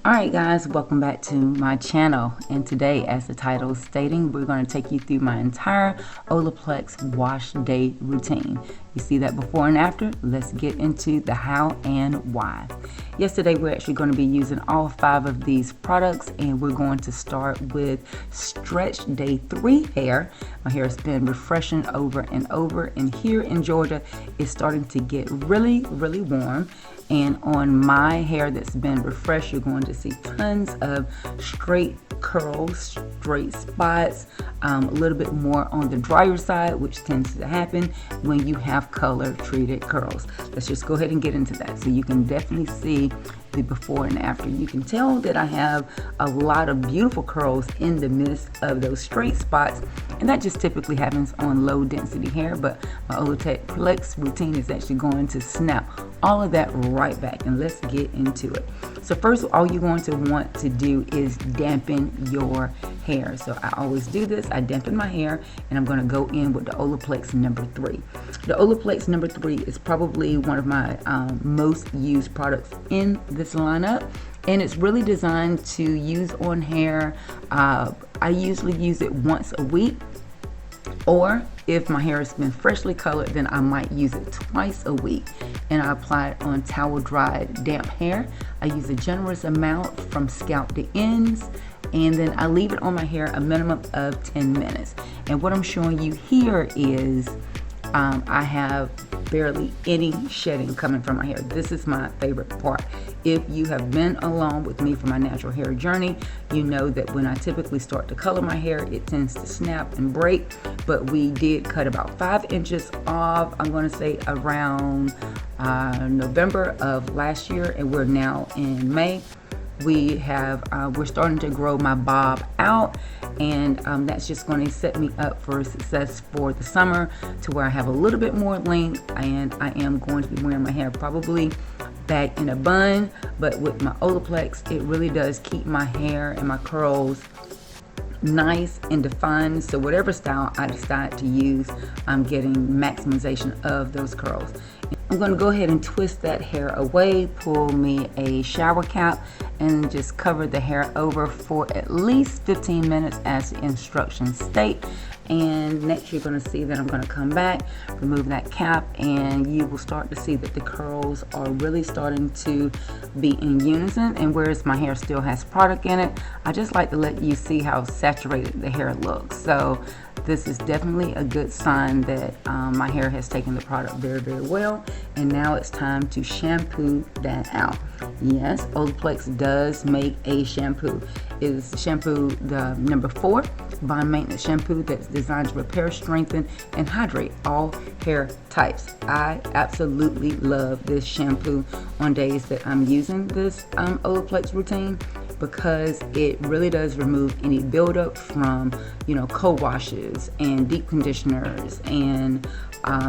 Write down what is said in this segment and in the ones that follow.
Alright guys, welcome back to my channel, and today, as the title is stating, we're going to take you through my entire Olaplex wash day routine. You see that before and after? Let's get into the how and why. Yesterday we're actually going to be using all 5 of these products, and we're going to start with Stretch Day 3 hair. My hair has been refreshing over and over, and here in Georgia it's starting to get really warm. And on my hair that's been refreshed, you're going to see tons of straight curls, straight spots, a little bit more on the drier side, which tends to happen when you have color treated curls. Let's just go ahead and get into that. So you can definitely see the before and after. You can tell that I have a lot of beautiful curls in the midst of those straight spots, and that just typically happens on low density hair, but my Olaplex routine is actually going to snap all of that right back, and let's get into it. So first, all you're going to want to do is dampen your hair. So I always do this. I dampen my hair, and I'm going to go in with the Olaplex number 3. The Olaplex number 3 is probably one of my most used products in this lineup, and it's really designed to use on hair. I usually use it once a week, or if my hair has been freshly colored, then I might use it twice a week, and I apply it on towel dried damp hair. I use a generous amount from scalp to ends, and then I leave it on my hair a minimum of 10 minutes. And what I'm showing you here is I have barely any shedding coming from my hair. This is my favorite part. If you have been along with me for my natural hair journey, you know that when I typically start to color my hair, it tends to snap and break, but we did cut about 5 inches off, I'm going to say around November of last year, and we're now in May. We're starting to grow my bob out, and that's just going to set me up for success for the summer, to where I have a little bit more length, and I am going to be wearing my hair probably back in a bun. But with my Olaplex, it really does keep my hair and my curls nice and defined. So whatever style I decide to use, I'm getting maximization of those curls. I'm going to go ahead and twist that hair away, pull me a shower cap, and just cover the hair over for at least 15 minutes as the instructions state. And next, you're going to see that I'm going to come back, remove that cap, and you will start to see that the curls are really starting to be in unison. And whereas my hair still has product in it, I just like to let you see how saturated the hair looks. So this is definitely a good sign that my hair has taken the product very well. And now it's time to shampoo that out. Yes, Olaplex does make a shampoo. It is shampoo the number 4 bond maintenance shampoo that's designed to repair, strengthen, and hydrate all hair types. I absolutely love this shampoo on days that I'm using this Olaplex routine, because it really does remove any buildup from, co-washes and deep conditioners and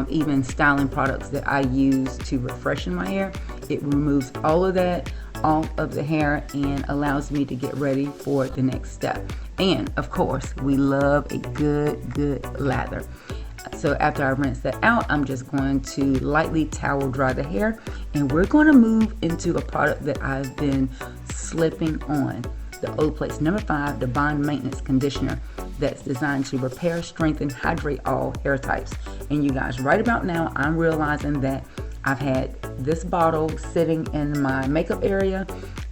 even styling products that I use to refreshen my hair. It removes all of that off of the hair and allows me to get ready for the next step. And of course, we love a good lather. So after I rinse that out, I'm just going to lightly towel dry the hair, and we're going to move into a product that I've been slipping on, the Olaplex number 5, the bond maintenance conditioner, that's designed to repair, strengthen, hydrate all hair types. And you guys, right about now, I'm realizing that I've had this bottle sitting in my makeup area,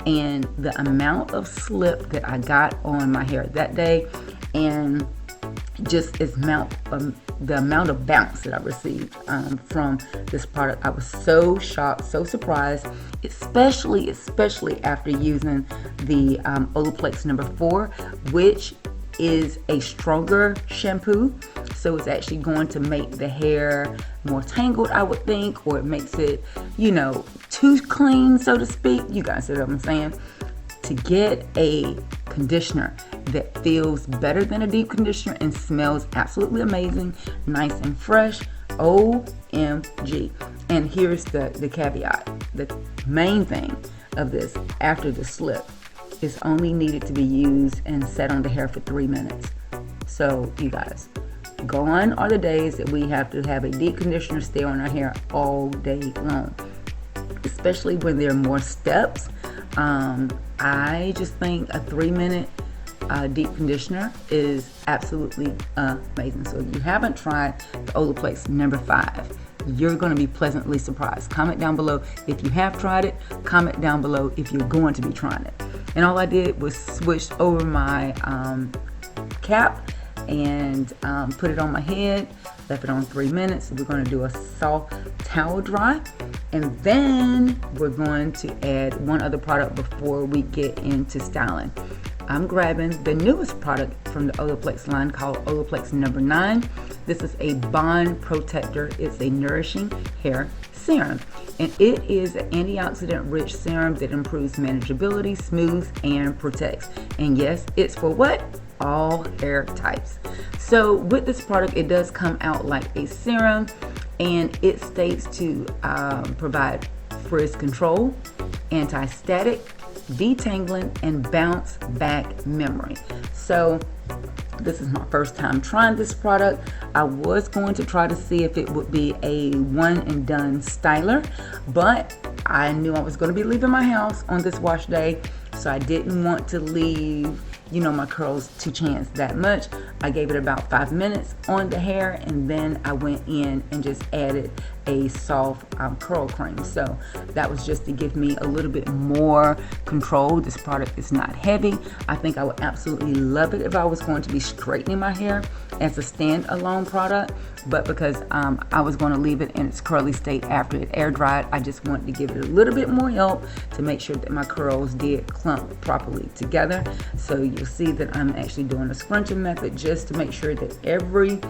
and the amount of slip that I got on my hair that day, and just the amount of bounce that I received from this product. I was so shocked, so surprised, especially after using the Olaplex number 4, which is a stronger shampoo. So it's actually going to make the hair more tangled, I would think, or it makes it, too clean, so to speak. You guys see what I'm saying? To get a conditioner that feels better than a deep conditioner and smells absolutely amazing, nice and fresh, OMG. And here's the caveat. The main thing of this, after the slip, is only needed to be used and set on the hair for 3 minutes. So you guys, gone are the days that we have to have a deep conditioner stay on our hair all day long, especially when there are more steps I just think a 3-minute deep conditioner is absolutely amazing. So if you haven't tried the Olaplex number 5, you're going to be pleasantly surprised. Comment down below if you have tried it. Comment down below if you're going to be trying it. And all I did was switch over my cap and put it on my head, left it on 3 minutes. We're going to do a soft towel dry, and then we're going to add one other product before we get into styling. I'm grabbing the newest product from the Olaplex line called Olaplex number 9. This is a bond protector. It's a nourishing hair serum, and it is an antioxidant rich serum that improves manageability, smooths, and protects. And yes, it's for what? All hair types. So with this product, it does come out like a serum, and it states to provide frizz control, anti-static, detangling, and bounce back memory. So this is my first time trying this product. I was going to try to see if it would be a one and done styler, but I knew I was going to be leaving my house on this wash day, so I didn't want to leave my curls to chance that much. I gave it about 5 minutes on the hair, and then I went in and just added a soft curl cream. So that was just to give me a little bit more control. This product is not heavy. I think I would absolutely love it if I was going to be straightening my hair as a standalone product, but because I was going to leave it in its curly state after it air dried, I just wanted to give it a little bit more help to make sure that my curls did clump properly together. So you'll see that I'm actually doing a scrunching method just to make sure that every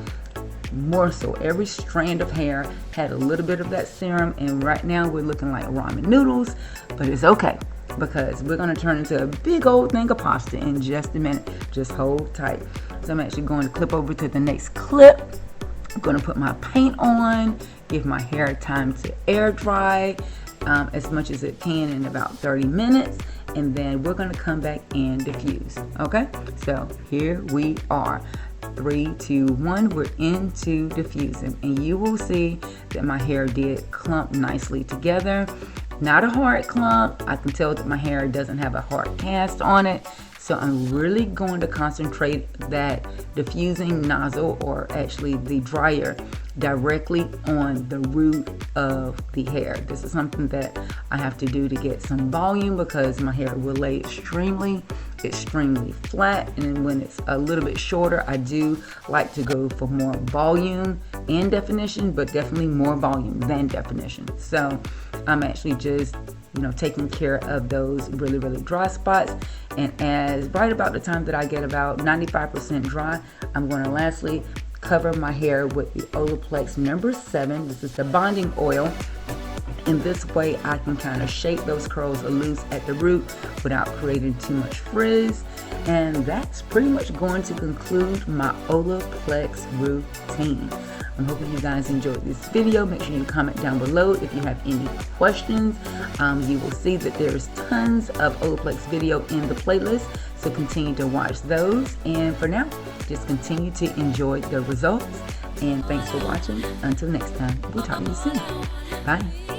strand of hair had a little bit of that serum. And right now we're looking like ramen noodles, but it's okay because we're going to turn into a big old thing of pasta in just a minute. Just hold tight. So I'm actually going to clip over to the next clip. I'm going to put my paint on, give my hair time to air dry as much as it can in about 30 minutes, and then we're going to come back and diffuse. Okay, so here we are. 3, 2, 1, we're into diffusing, and you will see that my hair did clump nicely together. Not a hard clump. I can tell that my hair doesn't have a hard cast on it. So I'm really going to concentrate that diffusing nozzle, or actually the dryer, directly on the root of the hair. This is something that I have to do to get some volume because my hair will lay extremely flat, and when it's a little bit shorter, I do like to go for more volume and definition, but definitely more volume than definition. So I'm actually just taking care of those really dry spots, and as right about the time that I get about 95% dry, I'm going to lastly cover my hair with the Olaplex number 7. This is the bonding oil. In this way, I can kind of shape those curls loose at the root without creating too much frizz. And that's pretty much going to conclude my Olaplex routine. I'm hoping you guys enjoyed this video. Make sure you comment down below if you have any questions. You will see that there's tons of Olaplex video in the playlist, so continue to watch those. And for now, just continue to enjoy the results. And thanks for watching. Until next time, we'll talk to you soon. Bye.